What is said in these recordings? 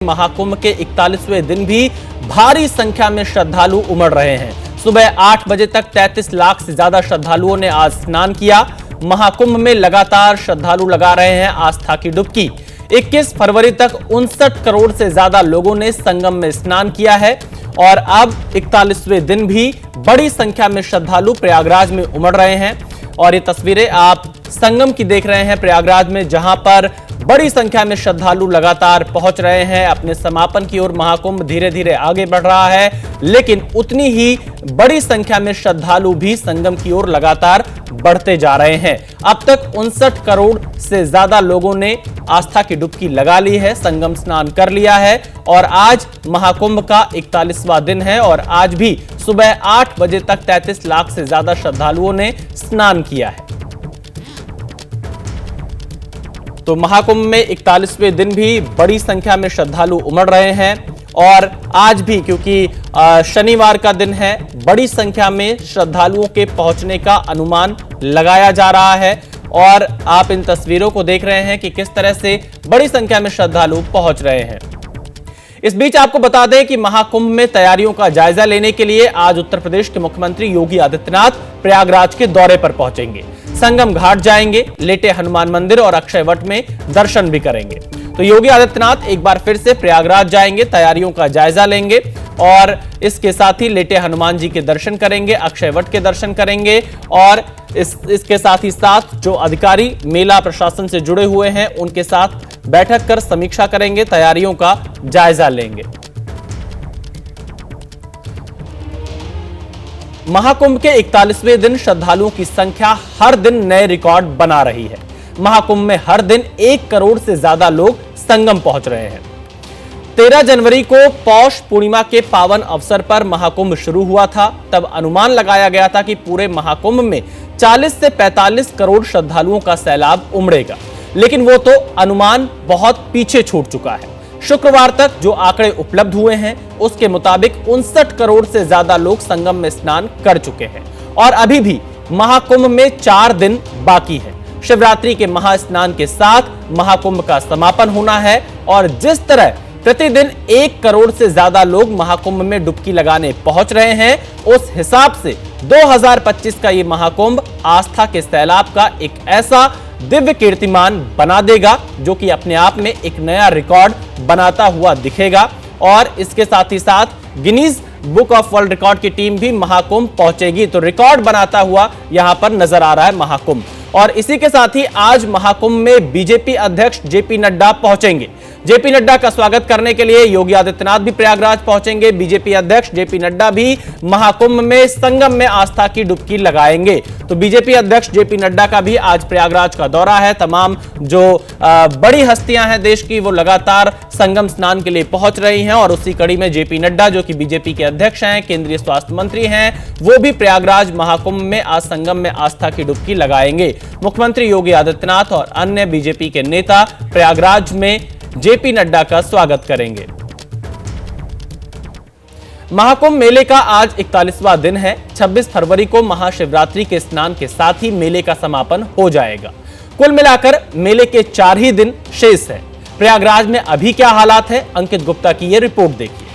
महाकुंभ के 41वें दिन भी भारी संख्या में श्रद्धालु उमड़ रहे हैं। सुबह 8 बजे तक 33 लाख से ज्यादा श्रद्धालुओं ने आज स्नान किया। महाकुंभ में लगातार श्रद्धालु लगा रहे हैं आस्था की डुबकी। 21 फरवरी तक 59 करोड़ से ज्यादा लोगों ने संगम में स्नान किया है और अब 41वें दिन भी बड़ी संख्या में श्रद्धालु प्रयागराज में उमड़ रहे हैं। और ये तस्वीरें आप संगम की देख रहे हैं प्रयागराज में, जहां पर बड़ी संख्या में श्रद्धालु लगातार पहुंच रहे हैं अपने समापन की ओर। महाकुंभ धीरे धीरे आगे बढ़ रहा है, लेकिन उतनी ही बड़ी संख्या में श्रद्धालु भी संगम की ओर लगातार बढ़ते जा रहे हैं। अब तक 59 करोड़ से ज्यादा लोगों ने आस्था की डुबकी लगा ली है, संगम स्नान कर लिया है और आज महाकुंभ का 41वां दिन है और आज भी सुबह 8 बजे तक 33 लाख से ज्यादा श्रद्धालुओं ने स्नान किया है। तो महाकुंभ में 41वें दिन भी बड़ी संख्या में श्रद्धालु उमड़ रहे हैं और आज भी, क्योंकि शनिवार का दिन है, बड़ी संख्या में श्रद्धालुओं के पहुंचने का अनुमान लगाया जा रहा है। और आप इन तस्वीरों को देख रहे हैं कि किस तरह से बड़ी संख्या में श्रद्धालु पहुंच रहे हैं। इस बीच आपको बता दें कि महाकुंभ में तैयारियों का जायजा लेने के लिए आज उत्तर प्रदेश के मुख्यमंत्री योगी आदित्यनाथ प्रयागराज के दौरे पर पहुंचेंगे। संगम घाट जाएंगे, लेटे हनुमान मंदिर और अक्षय वट में दर्शन भी करेंगे। तो योगी आदित्यनाथ एक बार फिर से प्रयागराज जाएंगे, तैयारियों का जायजा लेंगे और इसके साथ ही लेटे हनुमान जी के दर्शन करेंगे, अक्षय वट के दर्शन करेंगे और इसके साथ ही साथ जो अधिकारी मेला प्रशासन से जुड़े हुए हैं उनके साथ बैठक कर समीक्षा करेंगे, तैयारियों का जायजा लेंगे। महाकुंभ के 41वें दिन श्रद्धालुओं की संख्या हर दिन नए रिकॉर्ड बना रही है। महाकुंभ में हर दिन 1 करोड़ से ज्यादा लोग संगम पहुंच रहे हैं। 13 जनवरी को पौष पूर्णिमा के पावन अवसर पर महाकुंभ शुरू हुआ था। तब अनुमान लगाया गया था कि पूरे महाकुंभ में 40 से 45 करोड़ श्रद्धालुओं का सैलाब उमड़ेगा, लेकिन वो तो अनुमान बहुत पीछे छूट चुका है। शुक्रवार तक जो आंकड़े उपलब्ध हुए हैं उसके मुताबिक 59 करोड़ से ज्यादा लोग संगम में स्नान कर चुके हैं और अभी भी महाकुंभ में 4 दिन बाकी है। शिवरात्रि के महास्नान के साथ महाकुंभ का समापन होना है और जिस तरह प्रतिदिन 1 करोड़ से ज्यादा लोग महाकुंभ में डुबकी लगाने पहुंच रहे हैं, उस हिसाब से 2025 का ये महाकुंभ आस्था के सैलाब का एक ऐसा दिव्य कीर्तिमान बना देगा जो कि अपने आप में एक नया रिकॉर्ड बनाता हुआ दिखेगा। और इसके साथ ही साथ Guinness book of world record की टीम भी महाकुंभ पहुंचेगी। तो रिकॉर्ड बनाता हुआ यहां पर नजर आ रहा है महाकुंभ। और इसी के साथ ही आज महाकुंभ में बीजेपी अध्यक्ष जेपी नड्डा पहुंचेंगे। जेपी नड्डा का स्वागत करने के लिए योगी आदित्यनाथ भी प्रयागराज पहुंचेंगे। बीजेपी अध्यक्ष जेपी नड्डा भी महाकुंभ में संगम में आस्था की डुबकी लगाएंगे। तो बीजेपी अध्यक्ष जेपी नड्डा का भी आज प्रयागराज का दौरा है। तमाम जो बड़ी हस्तियां हैं देश की, वो लगातार संगम स्नान के लिए पहुंच रही हैं और उसी कड़ी में जेपी नड्डा, जो कि बीजेपी के अध्यक्ष हैं, केंद्रीय स्वास्थ्य मंत्री हैं, वो भी प्रयागराज महाकुंभ में आज संगम में आस्था की डुबकी लगाएंगे। मुख्यमंत्री योगी आदित्यनाथ और अन्य बीजेपी के नेता प्रयागराज में जेपी नड्डा का स्वागत करेंगे। महाकुंभ मेले का आज 41वां दिन है। 26 फरवरी को महाशिवरात्रि के स्नान के साथ ही मेले का समापन हो जाएगा। कुल मिलाकर मेले के 4 ही दिन शेष है। प्रयागराज में अभी क्या हालात है, अंकित गुप्ता की यह रिपोर्ट देखिए।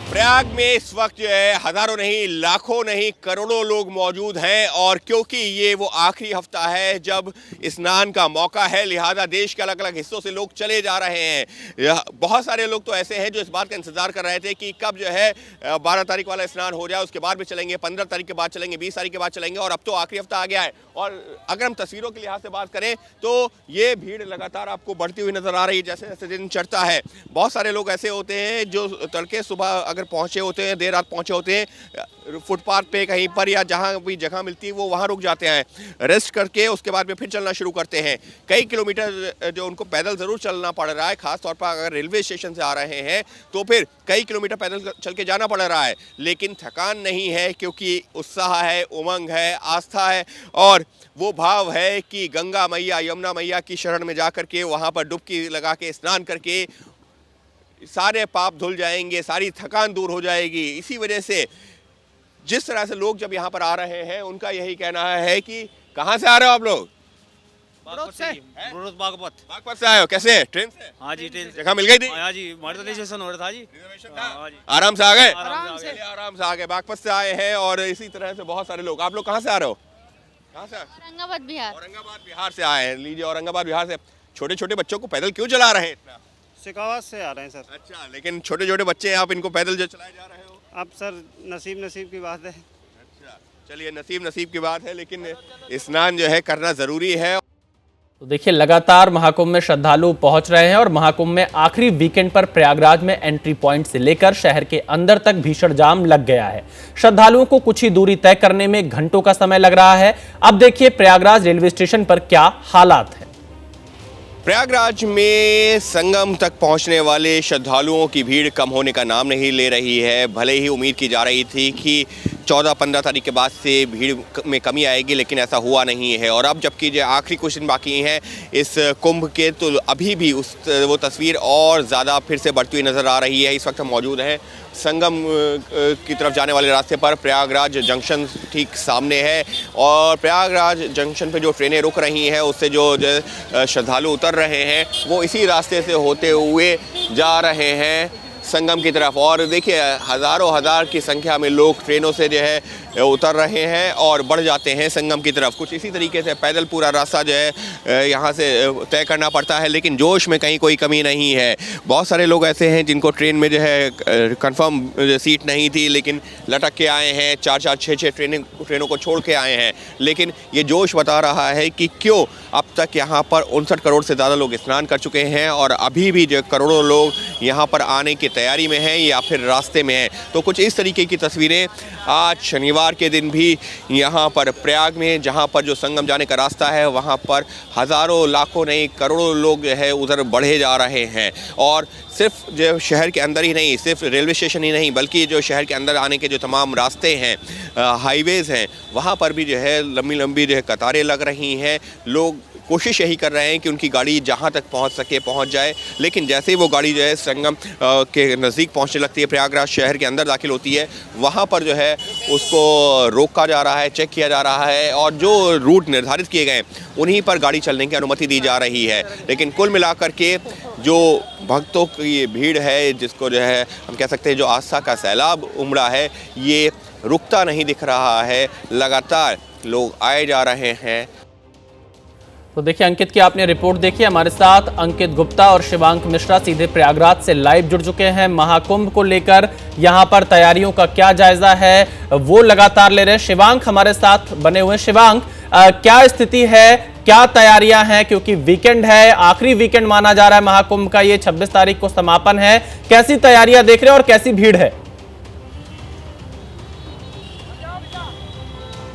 प्रयाग में इस वक्त जो है हजारों नहीं, लाखों नहीं, करोड़ों लोग मौजूद हैं और क्योंकि ये वो आखिरी हफ्ता है जब स्नान का मौका है, लिहाजा देश के अलग अलग हिस्सों से लोग चले जा रहे हैं। बहुत सारे लोग तो ऐसे हैं जो इस बात का इंतजार कर रहे थे कि कब जो है 12 तारीख वाला स्नान हो जाए, उसके बाद भी चलेंगे, 15 तारीख के बाद चलेंगे, 20 तारीख के बाद चलेंगे और अब तो आखिरी हफ्ता आ गया है। और अगर हम तस्वीरों के लिहाज से बात करें तो ये भीड़ लगातार आपको बढ़ती हुई नजर आ रही है जैसे जैसे दिन चढ़ता है। बहुत सारे लोग ऐसे होते हैं जो तड़के सुबह अगर पहुंचे होते हैं, देर रात पहुंचे होते हैं, फुटपाथ पे कहीं पर या जहां भी जगह मिलती है वो वहां रुक जाते हैं, रेस्ट करके उसके बाद में फिर चलना शुरू करते हैं। कई किलोमीटर जो उनको पैदल जरूर चलना पड़ रहा है, खासतौर पर अगर रेलवे स्टेशन से आ रहे हैं तो फिर कई किलोमीटर पैदल चल के जाना पड़ रहा है, लेकिन थकान नहीं है क्योंकि उत्साह है, उमंग है, आस्था है और वो भाव है कि गंगा मैया, यमुना मैया की शरण में जाकर के वहां पर डुबकी लगा के स्नान करके सारे पाप धुल जाएंगे, सारी थकान दूर हो जाएगी। इसी वजह से जिस तरह से लोग जब यहाँ पर आ रहे हैं उनका यही कहना है कि कहाँ से आ रहे हो आप लोग? बागपत से आए हो, कैसे ट्रेन से? हाँ जी, ट्रेन से। जगह मिल गई थी? हाँ जी, हमारे तो रिजर्वेशन हो रहा था जी। रिजर्वेशन था? हाँ जी। आराम से आ गए? आराम से। चलिए, आराम से आ गए। बागपत से आए हैं और इसी तरह से बहुत सारे लोग। आप लोग कहाँ से आ रहे हो? कहाँ से? औरंगाबाद बिहार। औरंगाबाद बिहार से आए हैं। लीजिए, औरंगाबाद बिहार से। छोटे छोटे बच्चों को पैदल क्यों चला रहे हैं इतना? शेखावात से आ रहे हैं सर। अच्छा, लेकिन छोटे छोटे बच्चे हैं, आप इनको पैदल जो चलाए जा रहे हो? अब सर नसीब की बात है। अच्छा, चलिए, नसीब की बात है, लेकिन स्नान जो है करना जरूरी है। तो देखिए, लगातार महाकुंभ में श्रद्धालु पहुंच रहे हैं और महाकुंभ में आखिरी वीकेंड पर प्रयागराज में एंट्री पॉइंट से लेकर शहर के अंदर तक भीषण जाम लग गया है। श्रद्धालुओं को कुछ ही दूरी तय करने में घंटों का समय लग रहा है। अब देखिए प्रयागराज रेलवे स्टेशन पर क्या हालात है। प्रयागराज में संगम तक पहुंचने वाले श्रद्धालुओं की भीड़ कम होने का नाम नहीं ले रही है। भले ही उम्मीद की जा रही थी कि 14-15 तारीख के बाद से भीड़ में कमी आएगी, लेकिन ऐसा हुआ नहीं है। और अब जबकि जो आखिरी कुछ दिन बाकी हैं इस कुंभ के, तो अभी भी वो तस्वीर और ज़्यादा फिर से बढ़ती हुई नज़र आ रही है। इस वक्त हम मौजूद हैं संगम की तरफ जाने वाले रास्ते पर। प्रयागराज जंक्शन ठीक सामने है और प्रयागराज जंक्शन पे जो ट्रेनें रुक रही हैं उससे जो श्रद्धालु उतर रहे हैं वो इसी रास्ते से होते हुए जा रहे हैं संगम की तरफ। और देखिए, हज़ारों हज़ार की संख्या में लोग ट्रेनों से जो है उतर रहे हैं और बढ़ जाते हैं संगम की तरफ। कुछ इसी तरीके से पैदल पूरा रास्ता जो है यहाँ से तय करना पड़ता है, लेकिन जोश में कहीं कोई कमी नहीं है। बहुत सारे लोग ऐसे हैं जिनको ट्रेन में जो है कंफर्म सीट नहीं थी, लेकिन लटक के आए हैं। 4-4, 6-6 ट्रेनों को छोड़ के आए हैं। लेकिन ये जोश बता रहा है कि क्यों अब तक यहाँ पर 59 करोड़ से ज़्यादा लोग स्नान कर चुके हैं और अभी भी जो करोड़ों लोग यहाँ पर आने की तैयारी में हैं या फिर रास्ते में हैं। तो कुछ इस तरीके की तस्वीरें आज शनिवार के दिन भी यहाँ पर प्रयाग में, जहाँ पर जो संगम जाने का रास्ता है वहाँ पर हज़ारों लाखों नहीं करोड़ों लोग जो है उधर बढ़े जा रहे हैं। और सिर्फ जो शहर के अंदर ही नहीं, सिर्फ रेलवे स्टेशन ही नहीं, बल्कि जो शहर के अंदर आने के जो तमाम रास्ते हैं, हाईवेज़ हैं, वहाँ पर भी जो है लंबी लंबी जो है कतारें लग रही हैं। लोग कोशिश यही कर रहे हैं कि उनकी गाड़ी जहां तक पहुंच सके पहुंच जाए, लेकिन जैसे ही वो गाड़ी जो है संगम के नज़दीक पहुंचने लगती है, प्रयागराज शहर के अंदर दाखिल होती है, वहां पर जो है उसको रोका जा रहा है, चेक किया जा रहा है और जो रूट निर्धारित किए गए उन्हीं पर गाड़ी चलने की अनुमति दी जा रही है। लेकिन कुल मिलाकर के जो भक्तों की ये भीड़ है, जिसको जो है हम कह सकते हैं जो आस्था का सैलाब उमड़ा है, ये रुकता नहीं दिख रहा है। लगातार लोग आए जा रहे हैं। तो देखिए अंकित की आपने रिपोर्ट देखी। हमारे साथ अंकित गुप्ता और शिवांक मिश्रा सीधे प्रयागराज से लाइव जुड़ चुके हैं। महाकुंभ को लेकर यहां पर तैयारियों का क्या जायजा है वो लगातार ले रहे हैं। शिवांक हमारे साथ बने हुए हैं। शिवांक, क्या स्थिति है, क्या तैयारियां हैं, क्योंकि वीकेंड है, आखिरी वीकेंड माना जा रहा है महाकुंभ का, ये 26 तारीख को समापन है। कैसी तैयारियां देख रहे हैं और कैसी भीड़ है?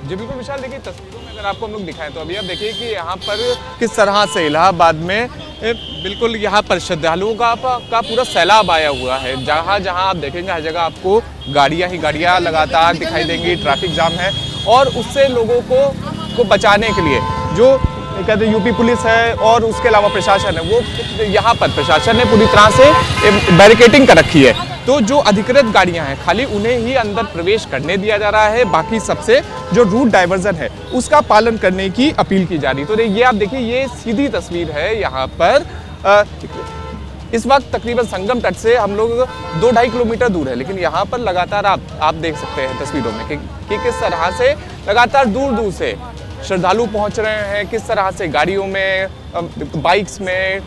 जी बिल्कुल विशाल, देखिए तस्वीरों में अगर आपको हम लोग दिखाएं तो अभी आप देखिए कि यहाँ पर किस तरह से इलाहाबाद में बिल्कुल यहाँ पर श्रद्धालुओं का पूरा सैलाब आया हुआ है। जहाँ जहाँ आप देखेंगे हर जगह आपको गाड़ियाँ ही गाड़ियाँ लगातार दिखाई देंगी, ट्रैफिक जाम है। और उससे लोगों को बचाने के लिए जो कहते हैं यूपी पुलिस है और उसके अलावा प्रशासन है, वो यहाँ पर प्रशासन ने पूरी तरह से बैरिकेडिंग कर रखी है। तो जो अधिकृत गाड़ियां हैं खाली उन्हें ही अंदर प्रवेश करने दिया जा रहा है, बाकी सबसे जो रूट डाइवर्जन है उसका पालन करने की अपील की जा रही है। तो ये आप देखिए, ये सीधी तस्वीर है यहाँ पर। इस वक्त तकरीबन संगम तट से हम लोग 2-2.5 किलोमीटर दूर है, लेकिन यहाँ पर लगातार आप देख सकते हैं तस्वीरों में कि किस तरह से लगातार दूर दूर से श्रद्धालु पहुँच रहे हैं, किस तरह से गाड़ियों में, बाइक्स में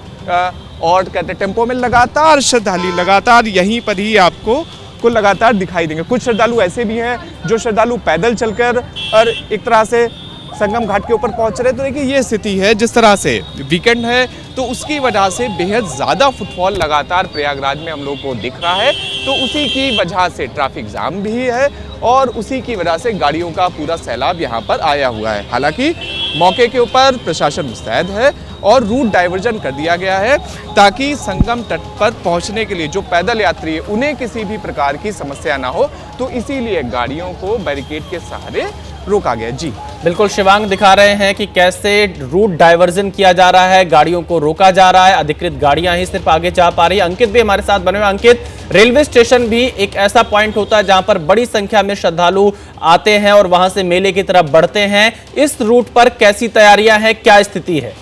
और कहते हैं टेम्पो में लगातार श्रद्धालु लगातार यहीं पर ही आपको लगातार दिखाई देंगे। कुछ श्रद्धालु ऐसे भी हैं जो श्रद्धालु पैदल चलकर और एक तरह से संगम घाट के ऊपर पहुंच रहे हैं। तो देखिए ये स्थिति है, जिस तरह से वीकेंड है तो उसकी वजह से बेहद ज़्यादा फुटफॉल लगातार प्रयागराज में हम लोग को दिख रहा है। तो उसी की वजह से ट्रैफिक जाम भी है और उसी की वजह से गाड़ियों का पूरा सैलाब यहाँ पर आया हुआ है। हालांकि मौके के ऊपर प्रशासन मुस्तैद है और रूट डाइवर्जन कर दिया गया है ताकि संगम तट पर पहुंचने के लिए जो पैदल यात्री है उन्हें किसी भी प्रकार की समस्या ना हो। तो इसीलिए गाड़ियों को बैरिकेड के सहारे रोका गया। जी बिल्कुल, शिवांग दिखा रहे हैं कि कैसे रूट डाइवर्जन किया जा रहा है, गाड़ियों को रोका जा रहा है, अधिकृत गाड़ियां ही सिर्फ आगे जा पा रही है। अंकित भी हमारे साथ बने हुए। अंकित, रेलवे स्टेशन भी एक ऐसा पॉइंट होता है जहां पर बड़ी संख्या में श्रद्धालु आते हैं और वहां से मेले की तरफ बढ़ते हैं। इस रूट पर कैसी तैयारियां हैं, क्या स्थिति है?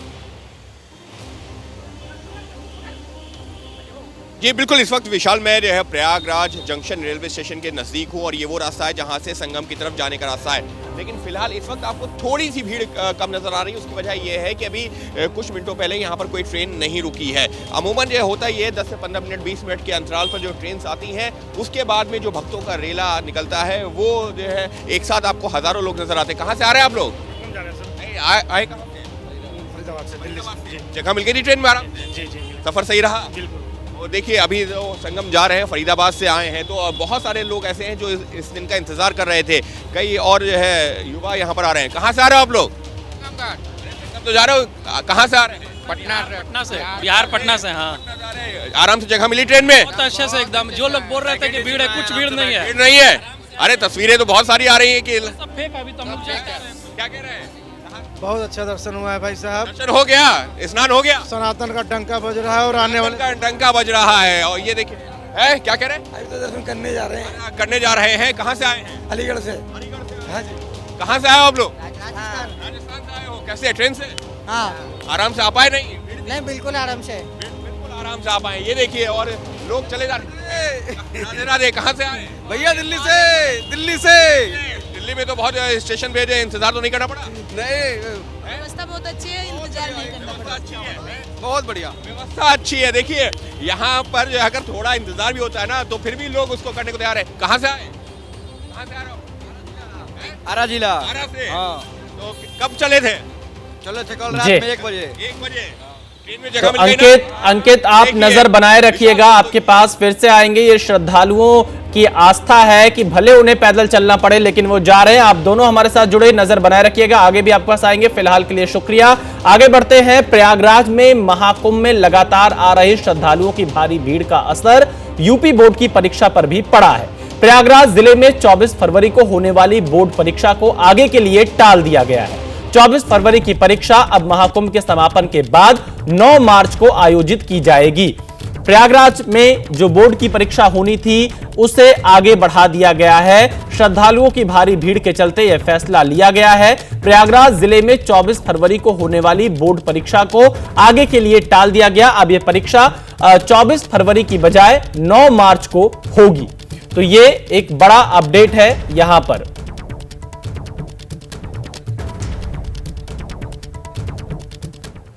जी बिल्कुल, इस वक्त विशाल मैं जो है प्रयागराज जंक्शन रेलवे स्टेशन के नज़दीक हूँ और ये वो रास्ता है जहाँ से संगम की तरफ जाने का रास्ता है। लेकिन फिलहाल इस वक्त आपको थोड़ी सी भीड़ कम नज़र आ रही है। उसकी वजह ये है कि अभी कुछ मिनटों पहले यहाँ पर कोई ट्रेन नहीं रुकी है। अमूमन जो होता ही है 10 से 15 मिनट 20 मिनट के अंतराल पर जो ट्रेन आती हैं उसके बाद में जो भक्तों का रेला निकलता है वो जो है एक साथ आपको हज़ारों लोग नज़र आते हैं। कहाँ से आ रहे हैं आप लोग? आए कहाँ से? जगह मिल गई थी ट्रेन में आराम? जी जी सफ़र सही रहा? बिल्कुल। तो देखिए अभी जो संगम जा रहे हैं, फरीदाबाद से आए हैं, तो बहुत सारे लोग ऐसे हैं जो इस दिन का इंतजार कर रहे थे। कई और जो है युवा यहाँ पर आ रहे हैं। कहाँ से आ रहे हो आप लोग? संगम तो जा रहे हो, कहाँ से आ रहे हैं? पटना से, बिहार पटना से। हाँ, आराम से जगह मिली ट्रेन में? बहुत अच्छे से एकदम। जो लोग बोल रहे थे कि भीड़ है, कुछ भीड़ नहीं है। भीड़ नहीं है? अरे तस्वीरें तो बहुत सारी आ रही हैं कि सब फेक है, अभी तो हम लोग चेक कर रहे हैं। क्या कह रहे हैं? बहुत अच्छा दर्शन हुआ है भाई साहब। दर्शन हो गया, स्नान हो गया, सनातन का डंका बज रहा है और आने वाले का डंका बज रहा है। और ये देखिए है क्या कह रहे हैं? अभी तो दर्शन करने जा रहे हैं करने जा रहे हैं। कहाँ से आए हैं? अलीगढ़ से। हाँ जी। कहाँ से आए हो आप लोग? राजस्थान से आए हो। कैसे, ट्रेन से? हाँ आराम से आ पाए? नहीं नहीं, बिल्कुल आराम से। बिल्कुल आराम से आ पाए। ये देखिए और लोग चले जा रहे हैं। राधे राधे। कहाँ से आए? भैया दिल्ली से। दिल्ली में तो बहुत स्टेशन पे इंतजार तो नहीं करना पड़ा? नहीं, व्यवस्था बहुत अच्छी है, इंतजार नहीं करना पड़ा। अच्छी है, बहुत बढ़िया व्यवस्था अच्छी है। देखिए यहाँ पर जो अगर थोड़ा इंतजार भी होता है ना तो फिर भी लोग उसको करने को तैयार है। कहाँ से आए? कहाँ से आ रहे हो? आरा जिला। आरा से? हाँ, तो कब चले थे? चलो थे कल जी। रात में 1 बजे। 1 बजे ट्रेन में तो जगह मिल गई ना? अंकित आप देखिए, नजर बनाए रखिएगा, आपके पास फिर से आएंगे। ये श्रद्धालुओं की आस्था है कि भले उन्हें पैदल चलना पड़े लेकिन वो जा रहे हैं। आप दोनों हमारे साथ जुड़े, नजर बनाए रखिएगा, आगे भी आपके पास आएंगे। फिलहाल के लिए शुक्रिया। आगे बढ़ते हैं। प्रयागराज में महाकुंभ में लगातार आ रहे श्रद्धालुओं की भारी भीड़ का असर यूपी बोर्ड की परीक्षा पर भी पड़ा है। प्रयागराज जिले में 24 फरवरी को होने वाली बोर्ड परीक्षा को आगे के लिए टाल दिया गया है। 24 फरवरी की परीक्षा अब महाकुंभ के समापन के बाद 9 मार्च को आयोजित की जाएगी। प्रयागराज में जो बोर्ड की परीक्षा होनी थी उसे आगे बढ़ा दिया गया है। श्रद्धालुओं की भारी भीड़ के चलते यह फैसला लिया गया है। प्रयागराज जिले में 24 फरवरी को होने वाली बोर्ड परीक्षा को आगे के लिए टाल दिया गया। अब यह परीक्षा 24 फरवरी की बजाय 9 मार्च को होगी। तो ये एक बड़ा अपडेट है यहां पर।